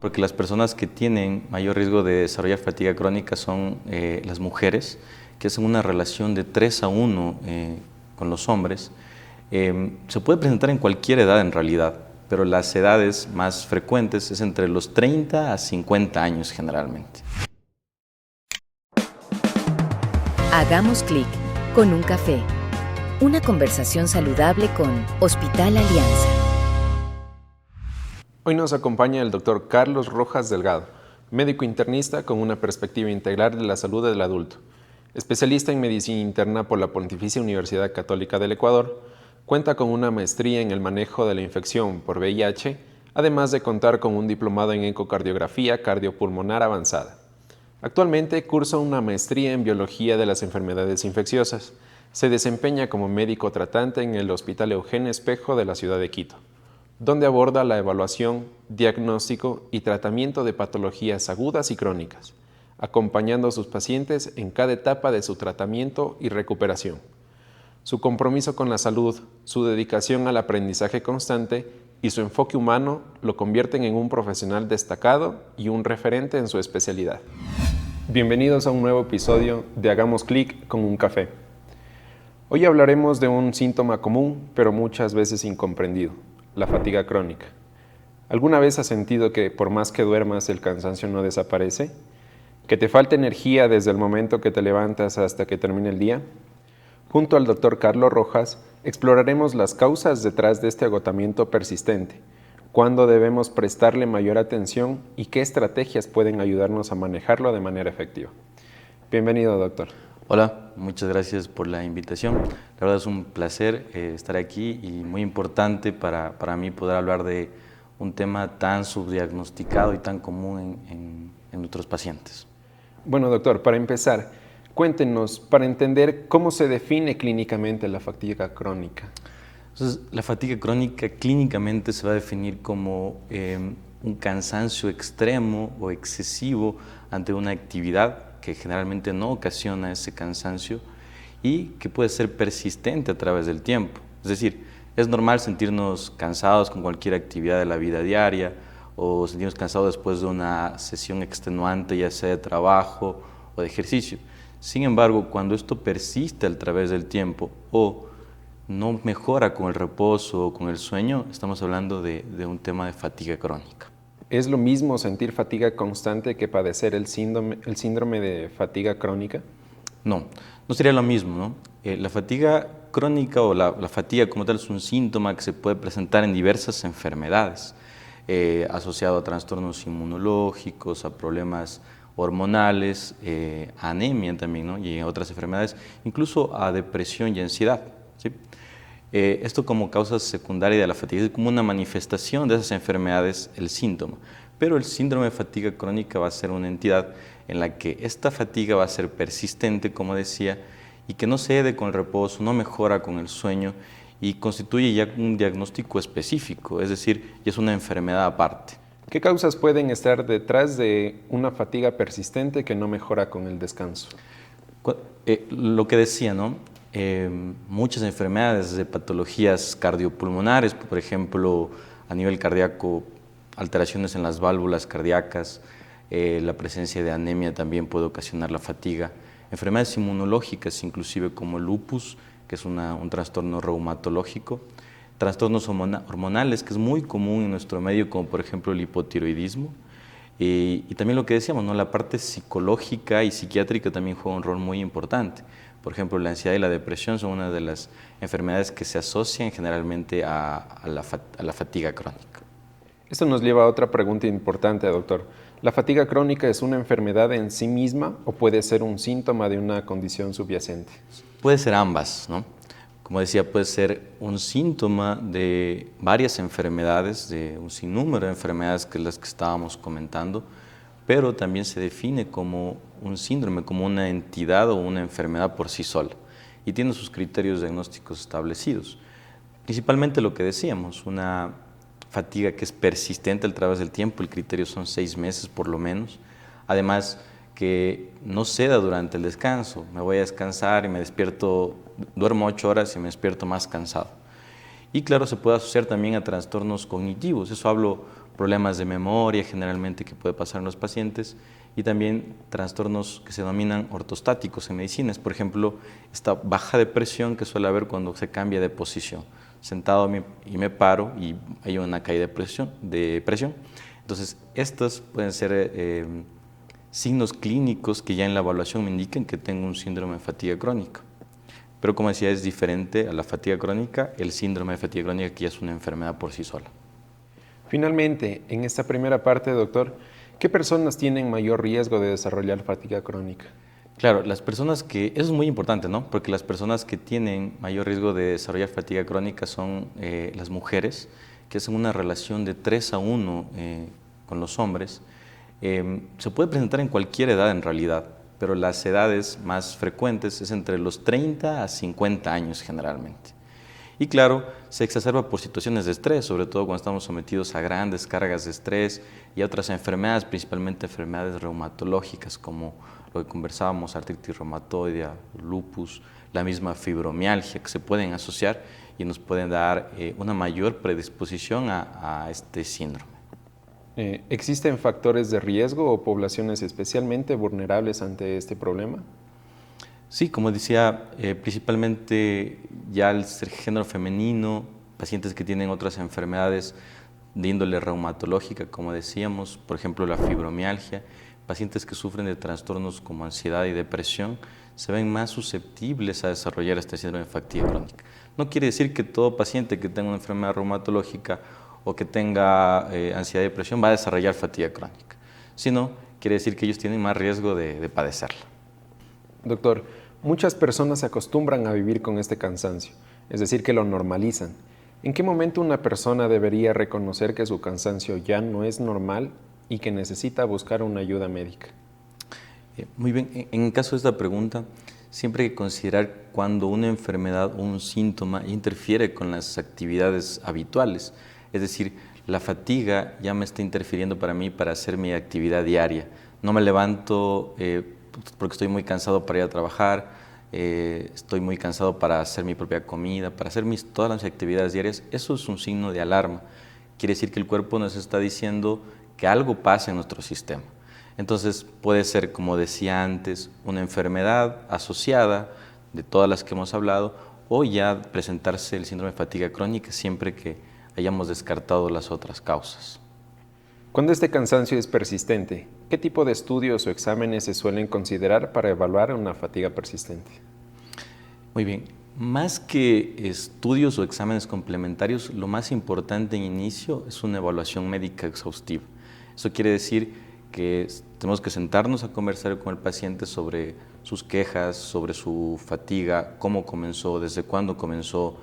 Porque las personas que tienen mayor riesgo de desarrollar fatiga crónica son las mujeres, que hacen una relación de 3 a 1 con los hombres. Se puede presentar en cualquier edad en realidad, pero las edades más frecuentes es entre los 30 a 50 años generalmente. Hagamos clic con un café. Una conversación saludable con Hospital Alianza. Hoy nos acompaña el doctor Carlos Rojas Delgado, médico internista con una perspectiva integral de la salud del adulto, especialista en medicina interna por la Pontificia Universidad Católica del Ecuador, cuenta con una maestría en el manejo de la infección por VIH, además de contar con un diplomado en ecocardiografía cardiopulmonar avanzada. Actualmente cursa una maestría en biología de las enfermedades infecciosas. Se desempeña como médico tratante en el Hospital Eugenio Espejo de la ciudad de Quito, donde aborda la evaluación, diagnóstico y tratamiento de patologías agudas y crónicas, acompañando a sus pacientes en cada etapa de su tratamiento y recuperación. Su compromiso con la salud, su dedicación al aprendizaje constante y su enfoque humano lo convierten en un profesional destacado y un referente en su especialidad. Bienvenidos a un nuevo episodio de Hagamos clic con un café. Hoy hablaremos de un síntoma común, pero muchas veces incomprendido: la fatiga crónica. ¿Alguna vez has sentido que por más que duermas el cansancio no desaparece? ¿Que te falta energía desde el momento que te levantas hasta que termine el día? Junto al Dr. Carlos Rojas exploraremos las causas detrás de este agotamiento persistente, cuándo debemos prestarle mayor atención y qué estrategias pueden ayudarnos a manejarlo de manera efectiva. Bienvenido, doctor. Hola, muchas gracias por la invitación. La verdad es un placer estar aquí y muy importante para mí poder hablar de un tema tan subdiagnosticado y tan común en nuestros pacientes. Bueno, doctor, para empezar, cuéntenos, para entender cómo se define clínicamente la fatiga crónica. Entonces, la fatiga crónica clínicamente se va a definir como un cansancio extremo o excesivo ante una actividad que generalmente no ocasiona ese cansancio y que puede ser persistente a través del tiempo. Es decir, es normal sentirnos cansados con cualquier actividad de la vida diaria o sentirnos cansados después de una sesión extenuante, ya sea de trabajo o de ejercicio. Sin embargo, cuando esto persiste a través del tiempo o no mejora con el reposo o con el sueño, estamos hablando de un tema de fatiga crónica. ¿Es lo mismo sentir fatiga constante que padecer el síndrome de fatiga crónica? No, no sería lo mismo, ¿no? La fatiga crónica o la fatiga como tal es un síntoma que se puede presentar en diversas enfermedades, asociado a trastornos inmunológicos, a problemas hormonales, a anemia también, ¿no? Y a otras enfermedades, incluso a depresión y ansiedad, ¿sí? Esto como causa secundaria de la fatiga, es como una manifestación de esas enfermedades el síntoma, pero el síndrome de fatiga crónica va a ser una entidad en la que esta fatiga va a ser persistente, como decía, y que no cede con el reposo, no mejora con el sueño y constituye ya un diagnóstico específico, es decir, ya es una enfermedad aparte. ¿Qué causas pueden estar detrás de una fatiga persistente que no mejora con el descanso? Lo que decía, ¿no? Muchas enfermedades de patologías cardiopulmonares, por ejemplo, a nivel cardíaco, alteraciones en las válvulas cardíacas, la presencia de anemia también puede ocasionar la fatiga. Enfermedades inmunológicas, inclusive como el lupus, que es un trastorno reumatológico. Trastornos hormonales, que es muy común en nuestro medio, como por ejemplo el hipotiroidismo. Y también lo que decíamos, ¿no? La parte psicológica y psiquiátrica también juega un rol muy importante. Por ejemplo, la ansiedad y la depresión son una de las enfermedades que se asocian generalmente a la fatiga crónica. Esto nos lleva a otra pregunta importante, doctor. ¿La fatiga crónica es una enfermedad en sí misma o puede ser un síntoma de una condición subyacente? Puede ser ambas, ¿no? Como decía, puede ser un síntoma de varias enfermedades, de un sinnúmero de enfermedades que las que estábamos comentando, pero también se define como un síndrome, como una entidad o una enfermedad por sí sola y tiene sus criterios diagnósticos establecidos. Principalmente lo que decíamos, una fatiga que es persistente a través del tiempo, el criterio son 6 meses por lo menos, además que no ceda durante el descanso, me voy a descansar y me despierto, duermo 8 horas y me despierto más cansado. Y claro, se puede asociar también a trastornos cognitivos. Eso hablo problemas de memoria generalmente que puede pasar en los pacientes y también trastornos que se denominan ortostáticos en medicinas. Por ejemplo, esta baja de presión que suele haber cuando se cambia de posición. Sentado y me paro y hay una caída de presión. Entonces, estos pueden ser signos clínicos que ya en la evaluación me indiquen que tengo un síndrome de fatiga crónica. Pero como decía, es diferente a la fatiga crónica, el síndrome de fatiga crónica que ya es una enfermedad por sí sola. Finalmente, en esta primera parte, doctor, ¿qué personas tienen mayor riesgo de desarrollar fatiga crónica? Claro, las personas eso es muy importante, ¿no? Porque las personas que tienen mayor riesgo de desarrollar fatiga crónica son las mujeres, que hacen una relación de 3:1 con los hombres. Se puede presentar en cualquier edad en realidad, pero las edades más frecuentes es entre los 30 a 50 años generalmente. Y claro, se exacerba por situaciones de estrés, sobre todo cuando estamos sometidos a grandes cargas de estrés y a otras enfermedades, principalmente enfermedades reumatológicas como lo que conversábamos, artritis reumatoidea, lupus, la misma fibromialgia, que se pueden asociar y nos pueden dar una mayor predisposición a este síndrome. ¿Existen factores de riesgo o poblaciones especialmente vulnerables ante este problema? Sí, como decía, principalmente ya al ser género femenino, pacientes que tienen otras enfermedades de índole reumatológica, como decíamos, por ejemplo la fibromialgia, pacientes que sufren de trastornos como ansiedad y depresión, se ven más susceptibles a desarrollar este síndrome de fatiga crónica. No quiere decir que todo paciente que tenga una enfermedad reumatológica o que tenga ansiedad y depresión va a desarrollar fatiga crónica, sino quiere decir que ellos tienen más riesgo de padecerla. Doctor, muchas personas se acostumbran a vivir con este cansancio, es decir, que lo normalizan. ¿En qué momento una persona debería reconocer que su cansancio ya no es normal y que necesita buscar una ayuda médica? Muy bien, en el caso de esta pregunta, siempre hay que considerar cuando una enfermedad o un síntoma interfiere con las actividades habituales. Es decir, la fatiga ya me está interfiriendo para mí para hacer mi actividad diaria. No me levanto porque estoy muy cansado para ir a trabajar, estoy muy cansado para hacer mi propia comida, para hacer todas las actividades diarias. Eso es un signo de alarma. Quiere decir que el cuerpo nos está diciendo que algo pasa en nuestro sistema. Entonces puede ser, como decía antes, una enfermedad asociada de todas las que hemos hablado o ya presentarse el síndrome de fatiga crónica siempre que hayamos descartado las otras causas. Cuando este cansancio es persistente, ¿qué tipo de estudios o exámenes se suelen considerar para evaluar una fatiga persistente? Muy bien, más que estudios o exámenes complementarios, lo más importante en inicio es una evaluación médica exhaustiva. Eso quiere decir que tenemos que sentarnos a conversar con el paciente sobre sus quejas, sobre su fatiga, cómo comenzó, desde cuándo comenzó,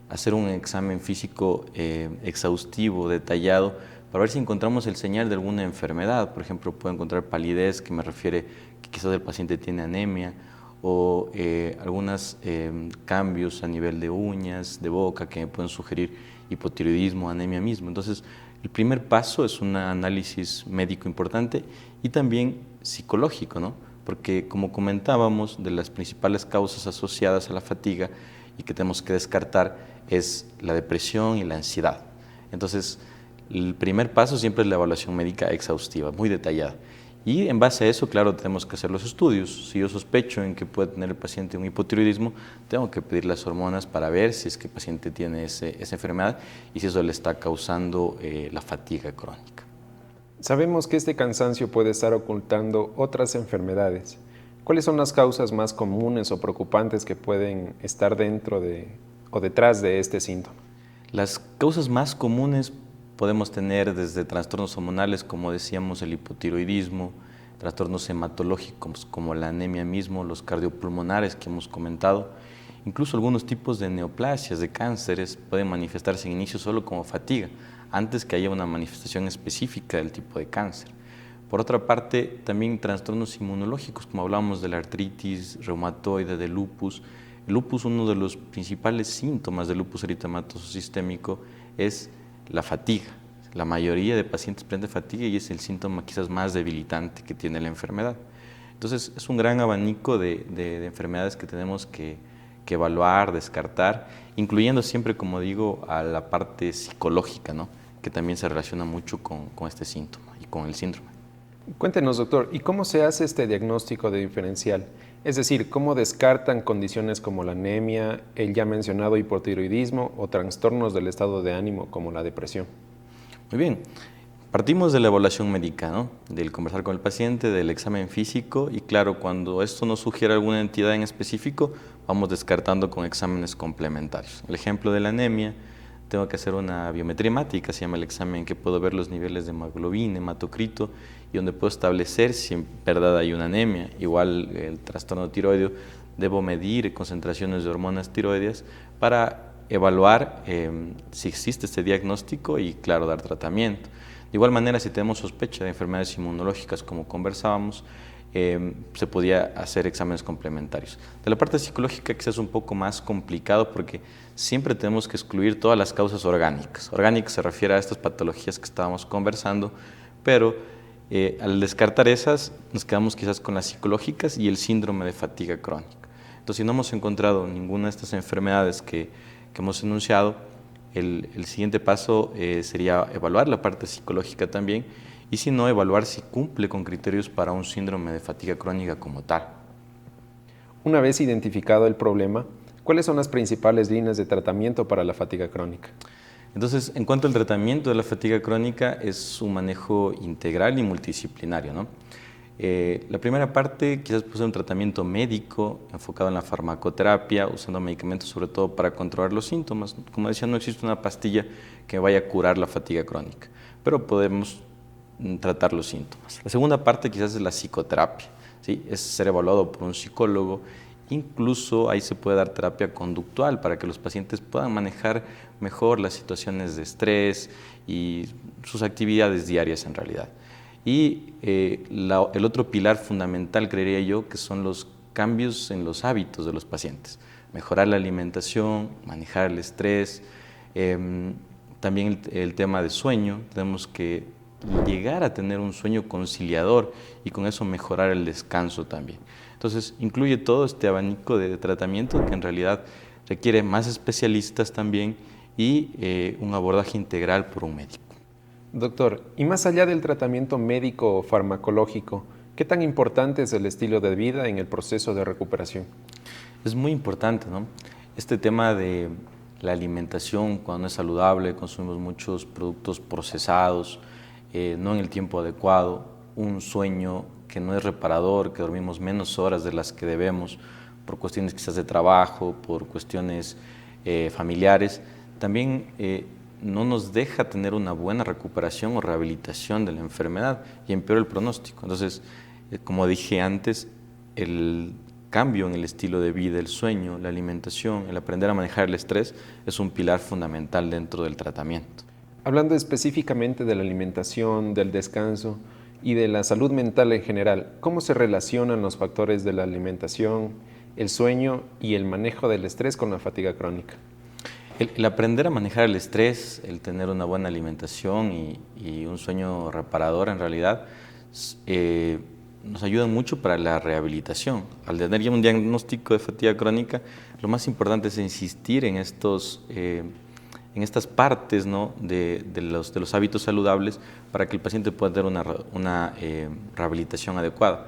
hacer un examen físico exhaustivo, detallado, para ver si encontramos el señal de alguna enfermedad. Por ejemplo, puedo encontrar palidez, que me refiere que quizás el paciente tiene anemia, o algunos cambios a nivel de uñas, de boca, que me pueden sugerir hipotiroidismo, anemia mismo. Entonces, el primer paso es un análisis médico importante y también psicológico, ¿no? Porque como comentábamos, de las principales causas asociadas a la fatiga y que tenemos que descartar es la depresión y la ansiedad. Entonces, el primer paso siempre es la evaluación médica exhaustiva, muy detallada. Y en base a eso, claro, tenemos que hacer los estudios. Si yo sospecho en que puede tener el paciente un hipotiroidismo, tengo que pedir las hormonas para ver si es que el paciente tiene esa enfermedad y si eso le está causando la fatiga crónica. Sabemos que este cansancio puede estar ocultando otras enfermedades. ¿Cuáles son las causas más comunes o preocupantes que pueden estar dentro o detrás de este síntoma? Las causas más comunes podemos tener desde trastornos hormonales, como decíamos, el hipotiroidismo, trastornos hematológicos como la anemia mismo, los cardiopulmonares que hemos comentado, incluso algunos tipos de neoplasias, de cánceres, pueden manifestarse en inicio solo como fatiga, antes que haya una manifestación específica del tipo de cáncer. Por otra parte, también trastornos inmunológicos, como hablábamos de la artritis reumatoide, del lupus. El lupus, uno de los principales síntomas del lupus eritematoso sistémico es la fatiga. La mayoría de pacientes presentan fatiga y es el síntoma quizás más debilitante que tiene la enfermedad. Entonces, es un gran abanico de enfermedades que tenemos que que evaluar, descartar, incluyendo siempre, como digo, a la parte psicológica, ¿no? Que también se relaciona mucho con este síntoma y con el síndrome. Cuéntenos, doctor, ¿y cómo se hace este diagnóstico de diferencial? Es decir, ¿cómo descartan condiciones como la anemia, el ya mencionado hipotiroidismo o trastornos del estado de ánimo como la depresión? Muy bien, partimos de la evaluación médica, ¿no? Del conversar con el paciente, del examen físico y claro, cuando esto nos sugiere alguna entidad en específico, vamos descartando con exámenes complementarios. El ejemplo de la anemia, tengo que hacer una biometría hemática, se llama el examen que puedo ver los niveles de hemoglobina, hematocrito y donde puedo establecer si en verdad hay una anemia. Igual el trastorno tiroideo, debo medir concentraciones de hormonas tiroideas para evaluar si existe este diagnóstico y claro, dar tratamiento. De igual manera, si tenemos sospecha de enfermedades inmunológicas, como conversábamos, se podía hacer exámenes complementarios. De la parte psicológica quizás es un poco más complicado porque siempre tenemos que excluir todas las causas orgánicas. Orgánicas se refiere a estas patologías que estábamos conversando, pero al descartar esas nos quedamos quizás con las psicológicas y el síndrome de fatiga crónica. Entonces, si no hemos encontrado ninguna de estas enfermedades que hemos enunciado, el siguiente paso sería evaluar la parte psicológica también y si no, evaluar si cumple con criterios para un síndrome de fatiga crónica como tal. Una vez identificado el problema, ¿cuáles son las principales líneas de tratamiento para la fatiga crónica? Entonces, en cuanto al tratamiento de la fatiga crónica, es un manejo integral y multidisciplinario, ¿no? La primera parte quizás puede ser un tratamiento médico enfocado en la farmacoterapia, usando medicamentos sobre todo para controlar los síntomas. Como decía, no existe una pastilla que vaya a curar la fatiga crónica, pero podemos tratar los síntomas. La segunda parte quizás es la psicoterapia, ¿sí? Es ser evaluado por un psicólogo. Incluso ahí se puede dar terapia conductual para que los pacientes puedan manejar mejor las situaciones de estrés y sus actividades diarias en realidad. Y el otro pilar fundamental, creería yo, que son los cambios en los hábitos de los pacientes. Mejorar la alimentación, manejar el estrés, también el tema de sueño. Tenemos que llegar a tener un sueño conciliador y con eso mejorar el descanso también. Entonces, incluye todo este abanico de tratamiento que en realidad requiere más especialistas también y un abordaje integral por un médico. Doctor, y más allá del tratamiento médico o farmacológico, ¿qué tan importante es el estilo de vida en el proceso de recuperación? Es muy importante, ¿no? Este tema de la alimentación, cuando no es saludable, consumimos muchos productos procesados, no en el tiempo adecuado, un sueño que no es reparador, que dormimos menos horas de las que debemos por cuestiones quizás de trabajo, por cuestiones familiares, también no nos deja tener una buena recuperación o rehabilitación de la enfermedad y empeora el pronóstico. Entonces, como dije antes, el cambio en el estilo de vida, el sueño, la alimentación, el aprender a manejar el estrés es un pilar fundamental dentro del tratamiento. Hablando específicamente de la alimentación, del descanso y de la salud mental en general, ¿cómo se relacionan los factores de la alimentación, el sueño y el manejo del estrés con la fatiga crónica? El aprender a manejar el estrés, el tener una buena alimentación y un sueño reparador en realidad nos ayudan mucho para la rehabilitación. Al tener ya un diagnóstico de fatiga crónica, lo más importante es insistir en estas partes, ¿no? de los hábitos saludables para que el paciente pueda tener una rehabilitación adecuada.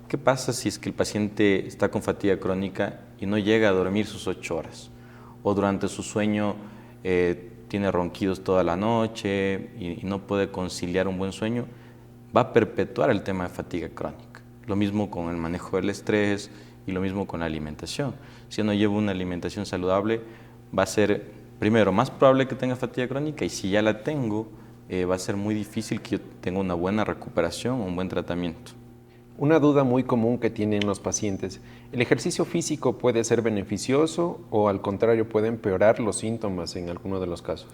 ¿Qué pasa si es que el paciente está con fatiga crónica y no llega a dormir sus 8 horas? O durante su sueño tiene ronquidos toda la noche y no puede conciliar un buen sueño, va a perpetuar el tema de fatiga crónica. Lo mismo con el manejo del estrés y lo mismo con la alimentación. Si no lleva una alimentación saludable, va a ser, primero, más probable que tenga fatiga crónica y si ya la tengo, va a ser muy difícil que yo tenga una buena recuperación o un buen tratamiento. Una duda muy común que tienen los pacientes, ¿el ejercicio físico puede ser beneficioso o al contrario puede empeorar los síntomas en alguno de los casos?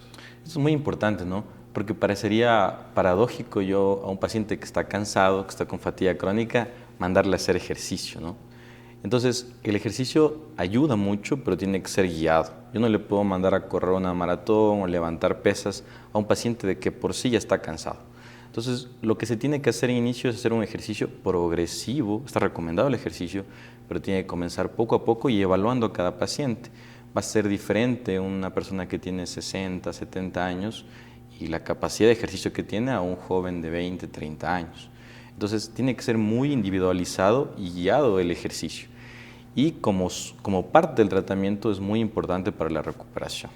Eso es muy importante, ¿no? Porque parecería paradójico yo a un paciente que está cansado, que está con fatiga crónica, mandarle a hacer ejercicio, ¿no? Entonces, el ejercicio ayuda mucho, pero tiene que ser guiado. Yo no le puedo mandar a correr una maratón o levantar pesas a un paciente de que por sí ya está cansado. Entonces, lo que se tiene que hacer en inicio es hacer un ejercicio progresivo, está recomendado el ejercicio, pero tiene que comenzar poco a poco y evaluando a cada paciente. Va a ser diferente una persona que tiene 60, 70 años y la capacidad de ejercicio que tiene a un joven de 20, 30 años. Entonces, tiene que ser muy individualizado y guiado el ejercicio. Y como parte del tratamiento es muy importante para la recuperación.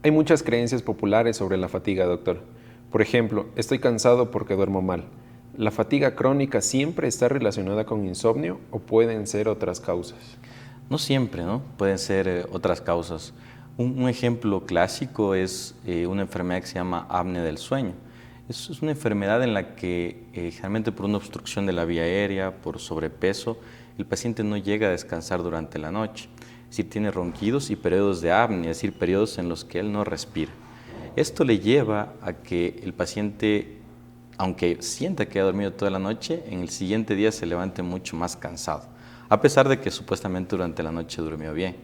Hay muchas creencias populares sobre la fatiga, doctor. Por ejemplo, estoy cansado porque duermo mal. ¿La fatiga crónica siempre está relacionada con insomnio o pueden ser otras causas? No siempre, ¿no? Pueden ser otras causas. Un ejemplo clásico es una enfermedad que se llama apnea del sueño. Es una enfermedad en la que generalmente por una obstrucción de la vía aérea, por sobrepeso, el paciente no llega a descansar durante la noche. Es decir, tiene ronquidos y periodos de apnea, es decir, periodos en los que él no respira. Esto le lleva a que el paciente, aunque sienta que ha dormido toda la noche, en el siguiente día se levante mucho más cansado, a pesar de que supuestamente durante la noche durmió bien.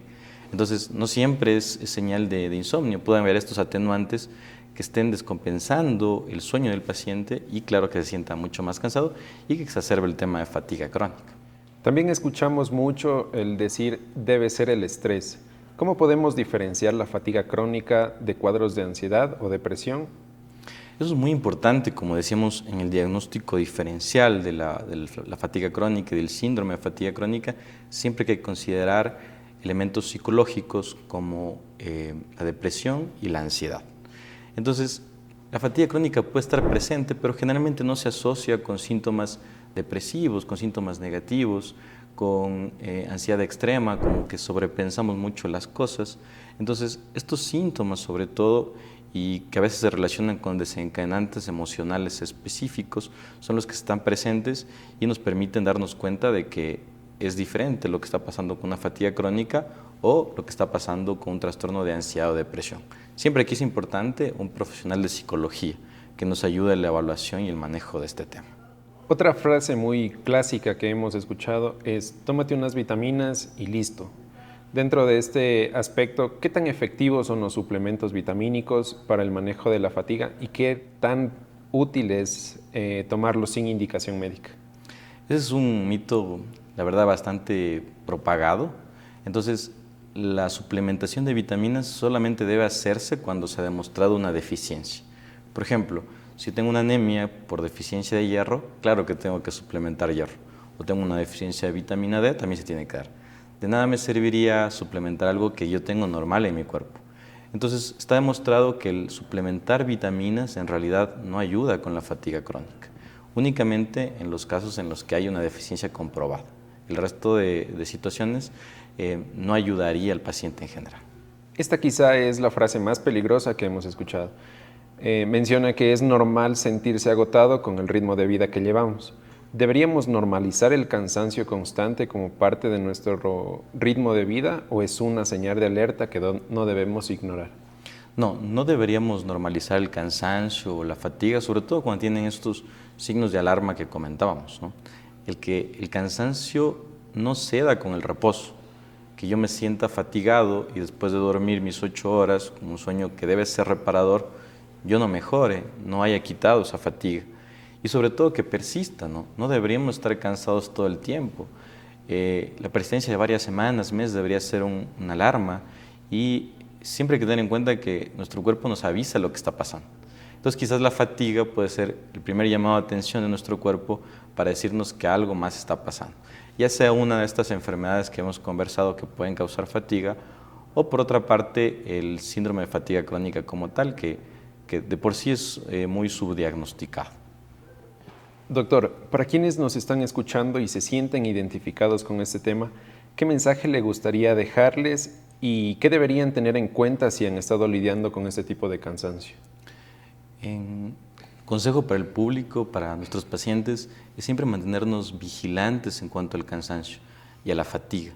Entonces, no siempre es señal de insomnio. Pueden haber estos atenuantes que estén descompensando el sueño del paciente y claro que se sienta mucho más cansado y que exacerbe el tema de fatiga crónica. También escuchamos mucho el decir debe ser el estrés. ¿Cómo podemos diferenciar la fatiga crónica de cuadros de ansiedad o depresión? Eso es muy importante, como decíamos, en el diagnóstico diferencial de la fatiga crónica y del síndrome de fatiga crónica, siempre hay que considerar elementos psicológicos como la depresión y la ansiedad. Entonces, la fatiga crónica puede estar presente, pero generalmente no se asocia con síntomas depresivos, con síntomas negativos, con ansiedad extrema, como que sobrepensamos mucho las cosas. Entonces, estos síntomas sobre todo, y que a veces se relacionan con desencadenantes emocionales específicos, son los que están presentes y nos permiten darnos cuenta de que es diferente lo que está pasando con una fatiga crónica o lo que está pasando con un trastorno de ansiedad o depresión. Siempre aquí es importante un profesional de psicología que nos ayude en la evaluación y el manejo de este tema. Otra frase muy clásica que hemos escuchado es tómate unas vitaminas y listo. Dentro de este aspecto, ¿qué tan efectivos son los suplementos vitamínicos para el manejo de la fatiga y qué tan útil es tomarlos sin indicación médica? Ese es un mito, la verdad, bastante propagado. Entonces, la suplementación de vitaminas solamente debe hacerse cuando se ha demostrado una deficiencia. Por ejemplo, si tengo una anemia por deficiencia de hierro, claro que tengo que suplementar hierro. O tengo una deficiencia de vitamina D, también se tiene que dar. De nada me serviría suplementar algo que yo tengo normal en mi cuerpo. Entonces, está demostrado que el suplementar vitaminas en realidad no ayuda con la fatiga crónica, únicamente en los casos en los que hay una deficiencia comprobada. El resto de situaciones no ayudaría al paciente en general. Esta quizá es la frase más peligrosa que hemos escuchado. Menciona que es normal sentirse agotado con el ritmo de vida que llevamos. ¿Deberíamos normalizar el cansancio constante como parte de nuestro ritmo de vida o es una señal de alerta que no debemos ignorar? No deberíamos normalizar el cansancio o la fatiga, sobre todo cuando tienen estos signos de alarma que comentábamos, ¿no? Que el cansancio no ceda con el reposo, que yo me sienta fatigado y después de dormir mis 8 horas, con un sueño que debe ser reparador, yo no mejore, no haya quitado esa fatiga. Y sobre todo que persista, ¿no? No deberíamos estar cansados todo el tiempo. La persistencia de varias semanas, meses debería ser una alarma y siempre hay que tener en cuenta que nuestro cuerpo nos avisa lo que está pasando. Entonces quizás la fatiga puede ser el primer llamado de atención de nuestro cuerpo para decirnos que algo más está pasando. Ya sea una de estas enfermedades que hemos conversado que pueden causar fatiga o por otra parte el síndrome de fatiga crónica como tal que de por sí es muy subdiagnosticado. Doctor, para quienes nos están escuchando y se sienten identificados con este tema, ¿qué mensaje le gustaría dejarles y qué deberían tener en cuenta si han estado lidiando con este tipo de cansancio? Consejo para el público, para nuestros pacientes, es siempre mantenernos vigilantes en cuanto al cansancio y a la fatiga.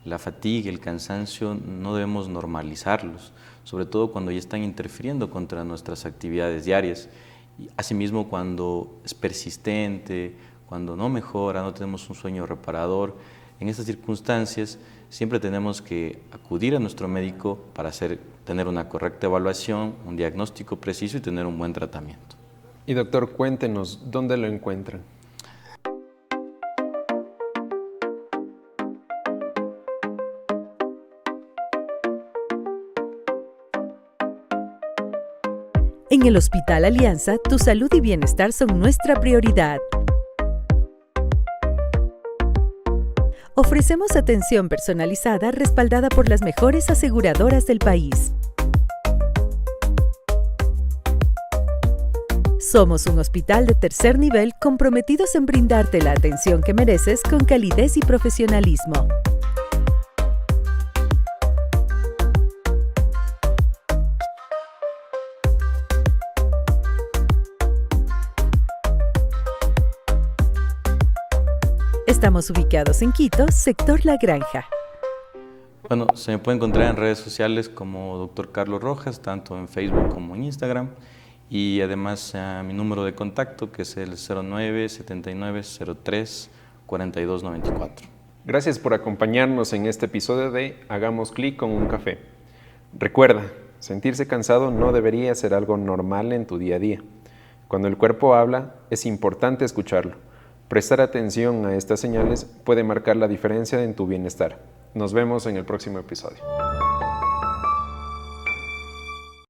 La fatiga y el cansancio no debemos normalizarlos, sobre todo cuando ya están interfiriendo contra nuestras actividades diarias. Y asimismo, cuando es persistente, cuando no mejora, no tenemos un sueño reparador, en estas circunstancias siempre tenemos que acudir a nuestro médico para tener una correcta evaluación, un diagnóstico preciso y tener un buen tratamiento. Y doctor, cuéntenos, ¿dónde lo encuentran? En el Hospital Alianza, tu salud y bienestar son nuestra prioridad. Ofrecemos atención personalizada respaldada por las mejores aseguradoras del país. Somos un hospital de tercer nivel comprometidos en brindarte la atención que mereces con calidez y profesionalismo. Estamos ubicados en Quito, sector La Granja. Bueno, se me puede encontrar en redes sociales como Dr. Carlos Rojas, tanto en Facebook como en Instagram. Y además mi número de contacto, que es el 09-7903-4294. Gracias por acompañarnos en este episodio de Hagamos Clic con un café. Recuerda, sentirse cansado no debería ser algo normal en tu día a día. Cuando el cuerpo habla, es importante escucharlo. Prestar atención a estas señales puede marcar la diferencia en tu bienestar. Nos vemos en el próximo episodio.